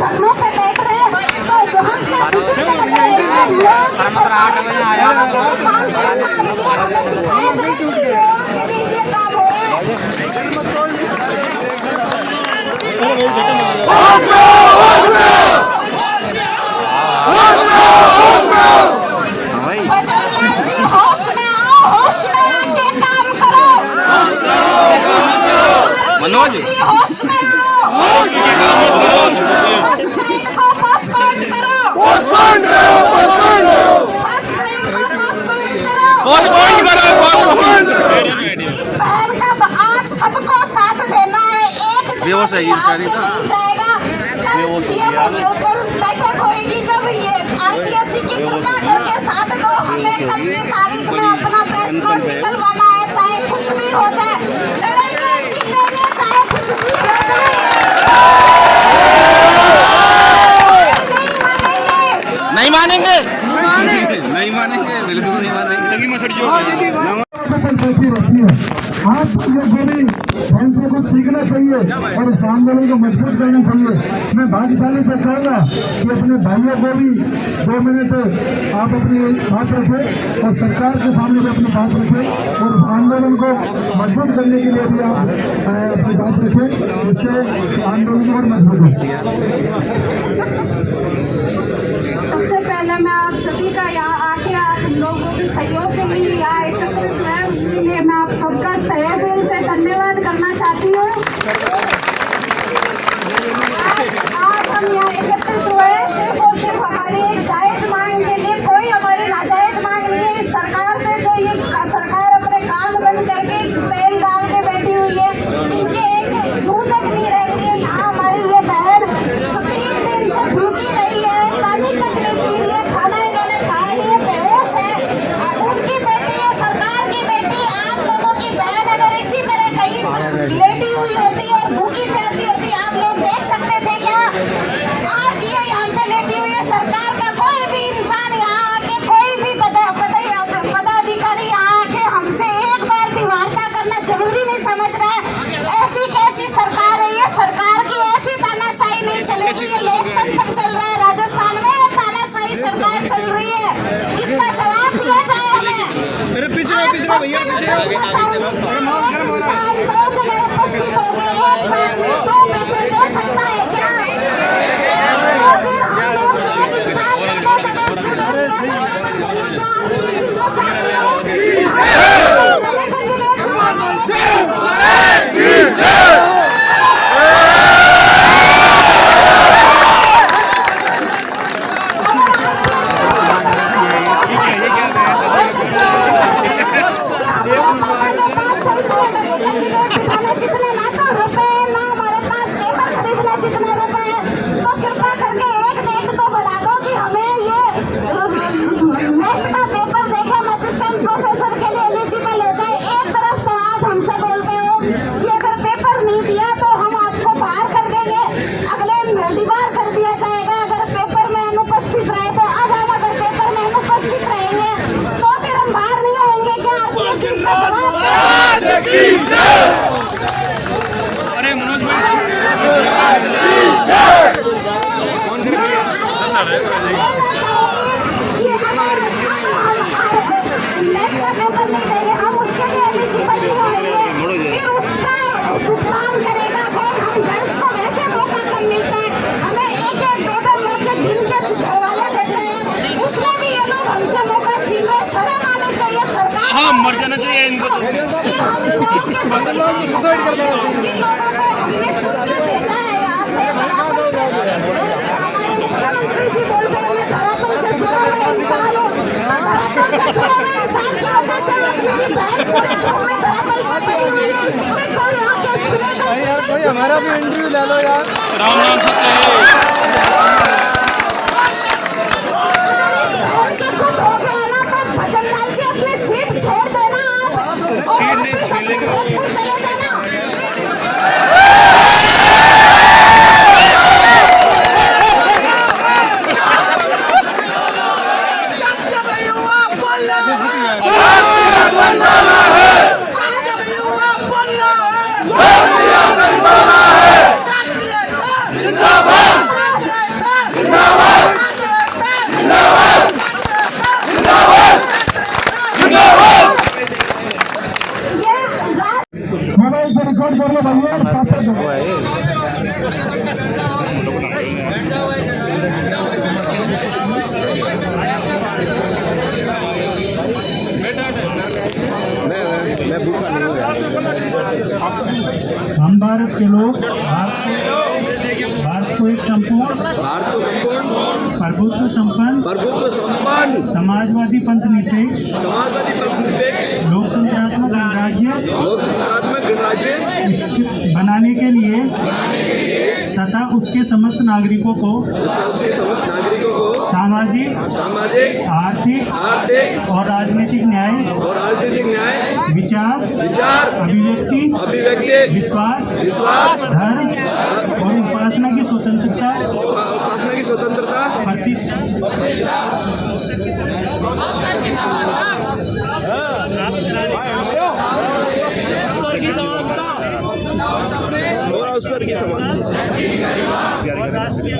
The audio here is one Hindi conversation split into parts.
धरनों पे बैठ रहे हैं तो हम क्या बुजुर्ग लगे हमें दिखाया जाए कि लोगों के लिए ये काम हो रहा है। बजरंग जी होश में आओ, होश में आके काम करो। मनोज होश में आओ, फर्स्ट ग्रेड को पोस्टपोन करो, फर्स्ट ग्रेड को पोस्टपोन करो। इस बहन का आप सबको साथ देना है, एक जगह से नहीं जाएगा। कल सीएम न्यूट्रल बैठक होगी, जब ये आरपीएससी की कृपा करके साथ दो, हमें कल की तारीख में अपना प्रेस नोट निकलवाना है, चाहे कुछ भी हो जाए, लड़ेंगे जीतेंगे, चाहे कुछ भी हो जाए। नहीं मानेंगे, नहीं मानेंगे, बिल्कुल नहीं मानेंगे। बैठी रहती है। आप ये भी इनसे कुछ सीखना चाहिए और इस आंदोलन को मजबूत करना चाहिए। मैं भाग्यशाली से कहूँगा कि अपने भाइयों को भी 2 मिनट आप अपनी बात रखें और सरकार के सामने भी अपनी बात रखें और इस आंदोलन को मजबूत करने के लिए भी आप अपनी बात रखें, इससे आंदोलन और मजबूत हो। सबसे पहले मैं आप सभी का यहाँ आके आप लोगों के सहयोग के लिए यहाँ एकत्रित हुए, उसके लिए मैं आप सबका तहे दिल से धन्यवाद करना चाहती हूँ। आज हम यहाँ एकत्रित हुए सिर्फ और सिर्फ हमारी एक जायज मांग के लिए, कोई हमारी नाजायज मांग नहीं है। इस सरकार से जो ये सरकार अपने कान बंद करके तेल डाल के बैठी हुई है, इनके एक जू तक नहीं रह रही है। यहाँ हमारी ये बहन 3 दिन से भूखी रही है, पानी तक नहीं पी रही है, खाना इन्होंने खाया नहीं है, बेहोश है। उनकी बेटी है, सरकार की बेटी, आप लोगों की बहन अगर इसी तरह कहीं लेटी हुई होती और भूखी प्यासी होती, आप लोग देख सकते थे क्या? आज ये यहाँ पे लेटी हुई है। सरकार का कोई भी इंसान यहाँ आके, कोई भी पदाधिकारी यहाँ आके हमसे एक बार भी वार्ता करना जरूरी नहीं समझ रहा है। ऐसी कैसी सरकार है ये? सरकार की ऐसी तानाशाही नहीं चलेगी। ये लोकतंत्र चल रहा है राजस्थान में, तानाशाही सरकार चल रही है, इसका जवाब दिया जाए हमें। आप सबसे मैं पूछना चाहूंगी कि एक इंसान 2 जगह उपस्थित हो गए, एक साथ में 2 पेपर दे सकता है क्या? तो फिर हम लोग एक इंसान में 2 जगह स्टूडेंट कैसे पेपर देंगे? क्या आप किसी ये चाहते हो कि जितने ना तो रुपए ना हमारे पास पेपर खरीदना जितने रुपए हैं, तो कृपा करके एक नेट तो बढ़ा दो कि हमें ये नेट का पेपर देके हम असिस्टेंट प्रोफेसर के लिए एलिजिबल हो जाए। एक तरफ तो आप हमसे बोलते हो कि अगर पेपर नहीं दिया तो हम आपको बाहर कर देंगे, अगले डिबार कर दिया जाएगा अगर पेपर में अनुपस्थित रहे। तो अब हम अगर पेपर में अनुपस्थित रहेंगे तो फिर हम बाहर नहीं होंगे क्या? आरपीएससी इसका जवाब पेपर नहीं देंगे, हम उसके लिए एलिजिबल नहीं होंगे, फिर उसका भुगतान करेगा कौन? हम गर्ल्स को वैसे मौका कम मिलता है, हमें एक पेपर मौके दिन के चुके वाले देते हैं, उसमें भी ये लोग हमसे मौका छीन रहे। शर्म आनी चाहिए सरकार। हाँ, मर जाना चाहिए इनको। जिन लोगों को हमने छुट्टी भेजा है यहाँ से धरातल से, हमारे मुख्यमंत्री जी बोलते हैं मैं धरातल से जुड़ा हुआ इंसान हूँ, धरातल से जुड़ा हुआ इंसान की वजह से आज मेरी बहन पूरे गाँव में धरातल पर पड़ी हुई है। इस पे कोई आके सुनेगा? कोई हमारा भी इंटरव्यू ले लो यार। राम नाम सत्य है। अगर इस बहन के कुछ हो गया ना तो भजन लाल जी अपनी सीट छोड़ देना आप और वापस अपने भोजपुर चले जाना। जिंदाबाद। को एक संपूर्ण प्रभुत्व संपन्न समाजवादी पंथ निरपेक्ष लोकतंत्रात्मक गणराज्य बनाने के लिए तथा उसके समस्त नागरिकों को सामाजिक आर्थिक और राजनीतिक न्याय विचार अभिव्यक्ति विश्वास धर्म और उपासना की स्वतंत्रता और अवसर की समानता और राष्ट्रीय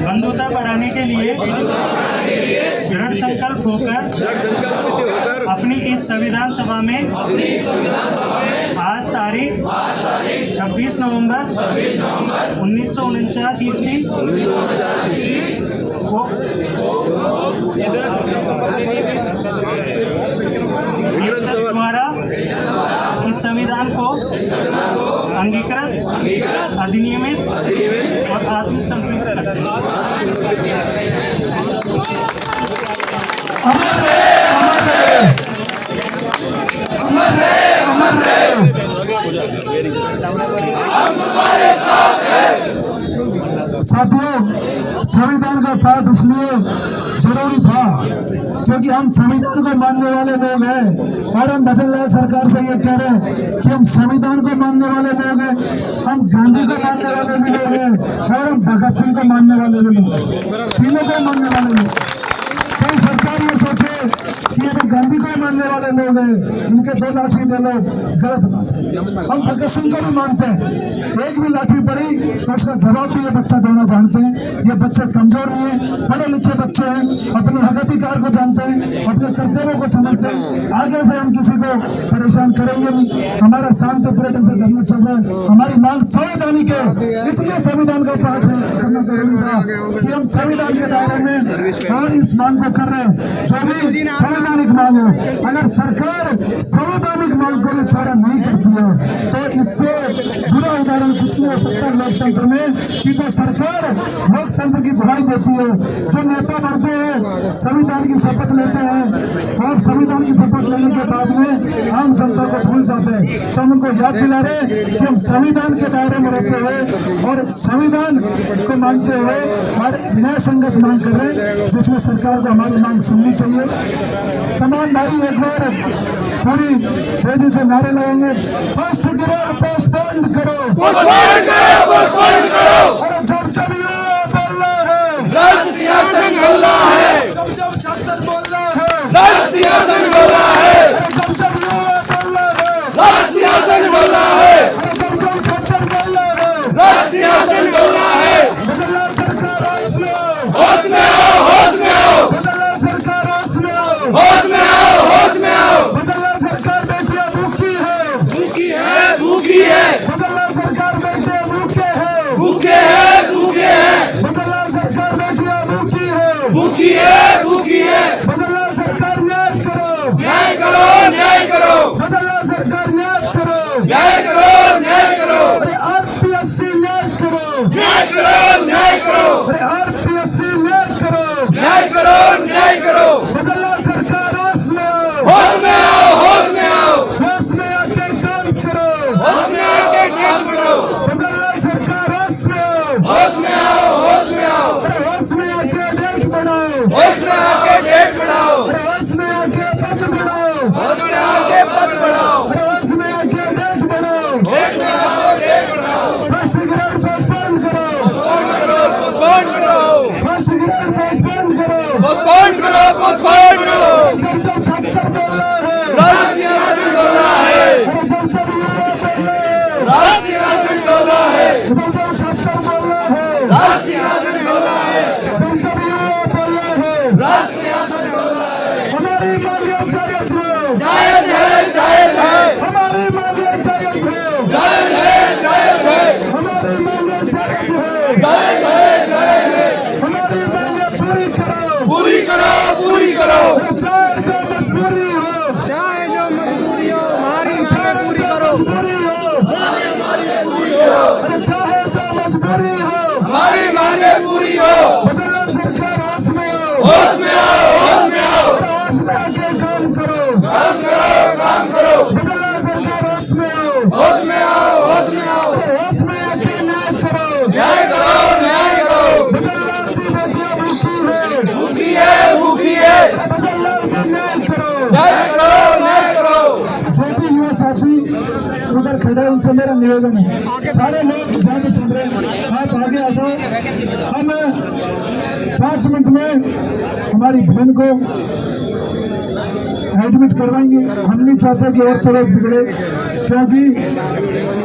बंधुता बढ़ाने के लिए दृढ़ संकल्प होकर अपनी इस संविधान सभा में आज तारीख 26 नवंबर 1949 ईस्वी को द्वारा इस संविधान को अंगीकृत अधिनियमित और आत्मसमर्पित साथियों, संविधान का पाठ इसलिए जरूरी था क्योंकि हम संविधान को मानने वाले लोग हैं और हम भजन लाल सरकार से ये कह रहे हैं कि हम संविधान को मानने वाले लोग हैं, हम गांधी को मानने वाले भी लोग हैं और हम भगत सिंह को मानने वाले भी लोग हैं, तीनों को मानने वाले लोग। कई सरकार ये सोचे कि अगर गांधी को मानने वाले लोग हैं इनके दो लाठी दे लो, गलत बात है। हम भगत सिंह को भी मानते हैं, एक भी लाठी पड़ी तो उसका जवाब भी ये बच्चा देना जानते हैं। ये बच्चे कमजोर नहीं है, पढ़े लिखे बच्चे हैं, अपने हक अधिकार को जानते हैं, अपने कर्तव्यों को समझते हैं। आगे से हम किसी को परेशान करेंगे नहीं। हमारा शांतिपूर्ण ढंग से धरना चल रहा है, हमारी मांग संवैधानिक है, इसलिए संविधान का पाठ करना जरूरी था कि हम संविधान के दायरे में और इस मांग को कर रहे हैं जो भी संवैधानिक मांग है। अगर सरकार संवैधानिक मांग को भी पूरा नहीं करती है तो इससे बुरा उदाहरण कुछ नहीं हो सकता लोकतंत्र में कि तो सरकार लोकतंत्र की दुहाई देती है। जो नेता बढ़ते हैं संविधान की शपथ लेते हैं और संविधान की शपथ लेने के बाद में आम जनता को भूल जाते हैं, तो हम उनको याद दिला रहे कि हम संविधान के दायरे में रहते हुए और संविधान को मानते हुए और एक नया संगत मांग कर रहे हैं जिसमें सरकार को हमारी मांग सुननी चाहिए। तमाम भाई एक बार पूरी तेजी से नारे लगाएंगे, पोस्ट गिरो, पोस्ट बंद करो, और जब जब ये बोलना है सियासत बोलना है, जब छत्तर बोलना है, सियासत बोलना है, जब ये बोलना है, सियासत बोलना है, जब छत्तर बोलना है, सियासत बोलना है। बदलाव सरकार होश में आओ, होश में आओ, होश में आओ, बदलाव सरकार होश में आओ, होश में आओ, होश में आओ। बदलाव सरकार बेटियां भूखी है, भूखी है, भूखी है, बदलाव सरकार बेटियां भूखे है, भूखे है, भूखे है, बदलाव सरकार बेटियां भूखी है, भूखी है, भूखी है। बदलाव सरकार न्याय करो, न्याय करो, न्याय करो, बदलाव सरकार न्याय करो, न्याय करो, पूरी हो, हमारी मांगे पूरी हो। भजनलाल सरकार होश में आओ, होश में आओ, होश में आओ। होश में आके काम करो, काम करो, काम करो। भजनलाल सरकार होश में आओ, होश में आओ, होश में आओ। होश में आके न्याय करो, न्याय करो, न्याय करो। भजनलाल जी बेटियां भूखी है, भूखी है, भूखी है। भजनलाल जी न्याय करो। न्याय करो, न्याय करो। जो भी युवा साथी उधर खड़े हैं उनसे मेरा निवेदन है, सारे लोग जहाँ भी सुन रहे हैं आप आगे आ जाओ। हम 5 मिनट में हमारी बहन को एडमिट करवाएंगे। हम नहीं चाहते कि और तबीयत बिगड़े, क्योंकि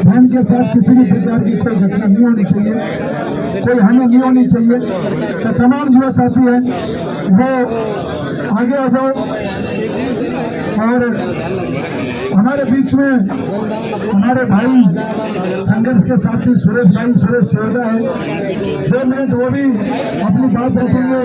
बहन के साथ किसी भी प्रकार की कोई घटना नहीं होनी चाहिए, कोई हानि नहीं होनी चाहिए। तो तमाम युवा साथी हैं वो आगे आ जाओ। और हमारे बीच में हमारे भाई संघर्ष के साथी सुरेश सेवदा है, 2 मिनट वो भी अपनी बात रखेंगे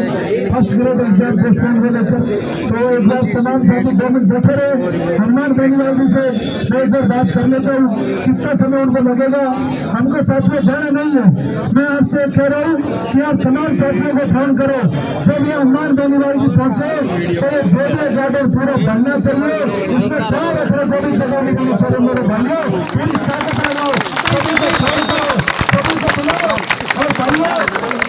फर्स्ट ग्रेड एग्जाम पोस्टपोन को लेकर। तो एक बार तमाम साथी 2 मिनट बैठे रहे। हनुमान बेनीवाल जी से मैं इधर बात कर लेता हूँ, कितना समय उनको लगेगा। हमको साथियों जाना नहीं है, मैं आपसे कह रहा हूँ कि आप तमाम साथियों को फोन करो। जब ये हनुमान बेनीवाल जी पहुंचे तो ये जेडे गार्डन पूरा बनना चाहिए, इसमें पैर रखने को भी जगह नहीं देनी चाहिए। मेरे भाइयों पूरी ताकत लगाओ, सभी को फोन करो, सभी को बुलाओ। और भाइयों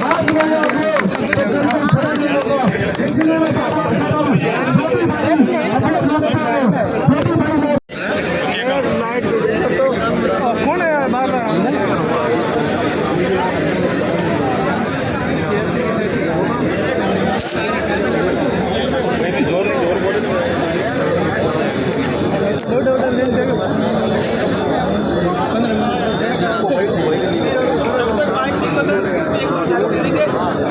आज मैं आपको गर्दन खड़ा नहीं होगा, इसलिए मैं बात कर रहा हूँ। जो भी भाई अपने लोग पे, जो भी भाई लोग कौन है मार रहा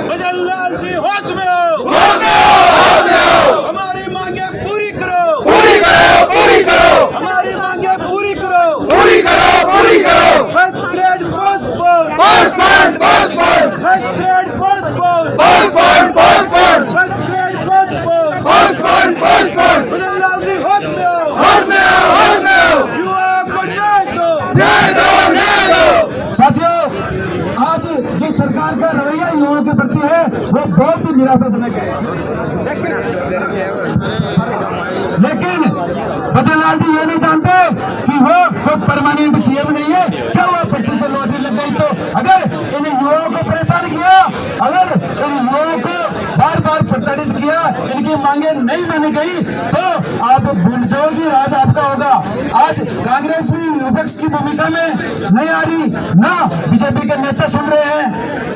भजनलाल जी होश में आओ, होश में आओ, होश में आओ। हमारी मांगे पूरी करो, पूरी करो, पूरी करो। हमारी मांगे पूरी करो। पूरी करो, पूरी करो। First grade postpone, postpone, postpone. First grade postpone, postpone, postpone. First grade postpone. Postpone, postpone. Bhajanlal ji होश में आओ, होश में आओ, होश में आओ। युवा को न्याय दो, न्याय दो, न्याय दो। साथियों, आज जो सरकार का रवैया युवाओं के प्रति है वो बहुत ही निराशाजनक है। लेकिन भजनलाल जी ये नहीं जानते कि वो कोई परमानेंट सीएम नहीं है। क्या हुआ 25 से लॉटरी लग गई तो? अगर इन युवाओं को परेशान किया, अगर इन युवाओं को बार बार प्रताड़ित किया, इनकी मांगे नहीं मानी गई तो आप भूल जाओ कि राज आपका होगा। आज कांग्रेस भी विपक्ष की भूमिका में नहीं आ रही, ना बीजेपी के नेता सुन रहे हैं।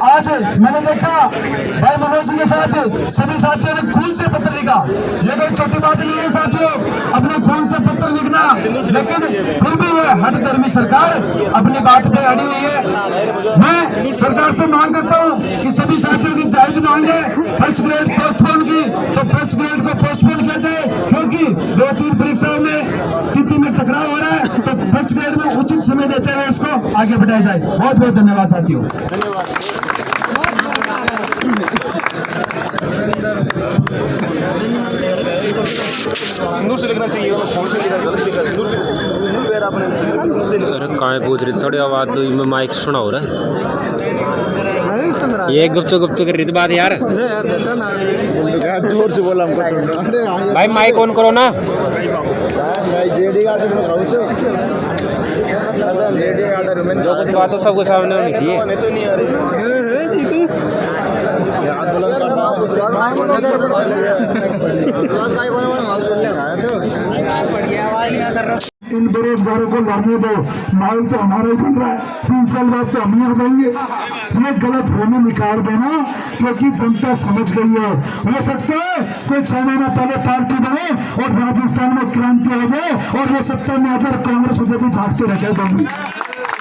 आज मैंने देखा भाई मनोज जी के साथ सभी साथियों ने खून से पत्र लिखा। ये कोई छोटी बात नहीं है साथियों, अपने खून से पत्र लिखना। लेकिन फिर भी ये हट धर्मी सरकार अपनी बात पे अड़ी हुई है। मैं सरकार से मांग करता हूँ कि सभी साथियों की जायज मांग है फर्स्ट ग्रेड पोस्टपोन की, तो फर्स्ट ग्रेड को पोस्टपोन किया जाए, क्योंकि 2-3 परीक्षाओं में तिथि में टकराव हो रहा है। तो फर्स्ट ग्रेड में उचित समय देते हुए इसको आगे बढ़ाया जाए। बहुत बहुत धन्यवाद साथियों। सिंदूर से लिखना चाहिए, फोन से लिखा गलत लिखा, सिंदूर से फिर आपने अरे कहाँ पूछ रही थोड़ी आवाज दो मैं माइक सुना हो रहा है। ये गुप्त कर रही थी बात यार। जोर से बोला हमको। भाई माइक ऑन करो ना। जो कुछ बात हो सबको सामने होनी चाहिए। तो नहीं आ रही। इन बेरोजगारों को लाने दो, माल तो हमारा ही बन रहा है, 3 साल बाद तो हम ही आ जाएंगे। ये गलत फहमी निकाल देना, क्योंकि जनता समझ गई है। हो सकता है कोई 6 महीना पहले पार्टी बने और राजस्थान में क्रांति हो जाए और वो सत्ता में आकर कांग्रेस उधर भी झाँकते रह जाए,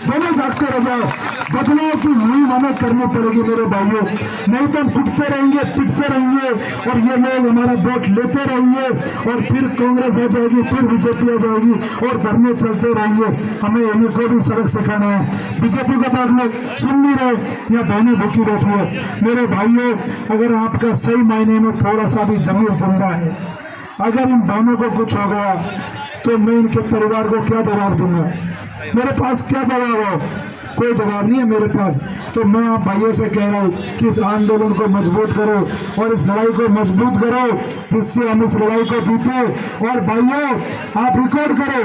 दोनों झाँकते रह जाओ। बदलाव की मुहिम हमें करनी पड़ेगी मेरे भाइयों, नहीं तो हम कुटते रहेंगे, पिटते रहेंगे और ये लोग हमारा वोट लेते रहेंगे और फिर कांग्रेस आ जाएगी, फिर बीजेपी आ जाएगी और धरने चलते रहेंगे। हमें इन्हीं को भी सबक सिखाना है। बीजेपी को तो लोग सुन नहीं रहे या बहनें भूखी बैठी है। मेरे भाइयों, अगर आपका सही मायने में थोड़ा सा भी जमीर जिंदा है, अगर इन बहनों को कुछ हो गया तो मैं इनके परिवार को क्या जवाब दूंगा? मेरे पास क्या जवाब हो? कोई जवाब नहीं है मेरे पास। तो मैं आप भाइयों से कह रहा हूँ कि इस आंदोलन को मजबूत करो और इस लड़ाई को मजबूत करो, जिससे हम इस लड़ाई को जीते। और भाइयों, आप रिकॉर्ड करो,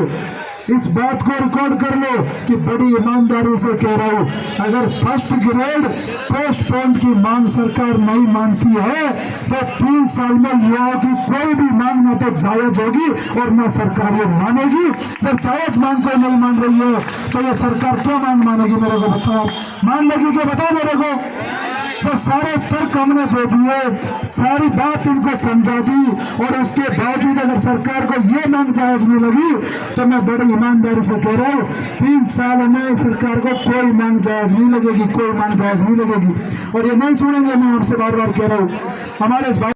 इस बात को रिकॉर्ड कर लो कि बड़ी ईमानदारी से कह रहा हूं, अगर फर्स्ट ग्रेड पोस्टपोन की मांग सरकार नहीं मानती है तो 3 साल में युवाओं की कोई भी मांग ना तो जायज होगी और ना सरकार ये मानेगी। जब जायज मांग को नहीं मान रही है तो ये सरकार क्या मांग मानेगी? मेरे को बताओ, मान लेगी क्या? बताओ मेरे को। जब सारे तर्क हमने दे दिए, सारी बात इनको समझा दी और उसके बावजूद अगर सरकार को ये मांग जायज नहीं लगी तो मैं बड़ी ईमानदारी से कह रहा हूँ 3 साल में सरकार को कोई मांग जायज नहीं लगेगी, कोई मांग जायज नहीं लगेगी। और ये नहीं सुनेंगे, मैं आपसे बार बार कह रहा हूँ। हमारे इस भाई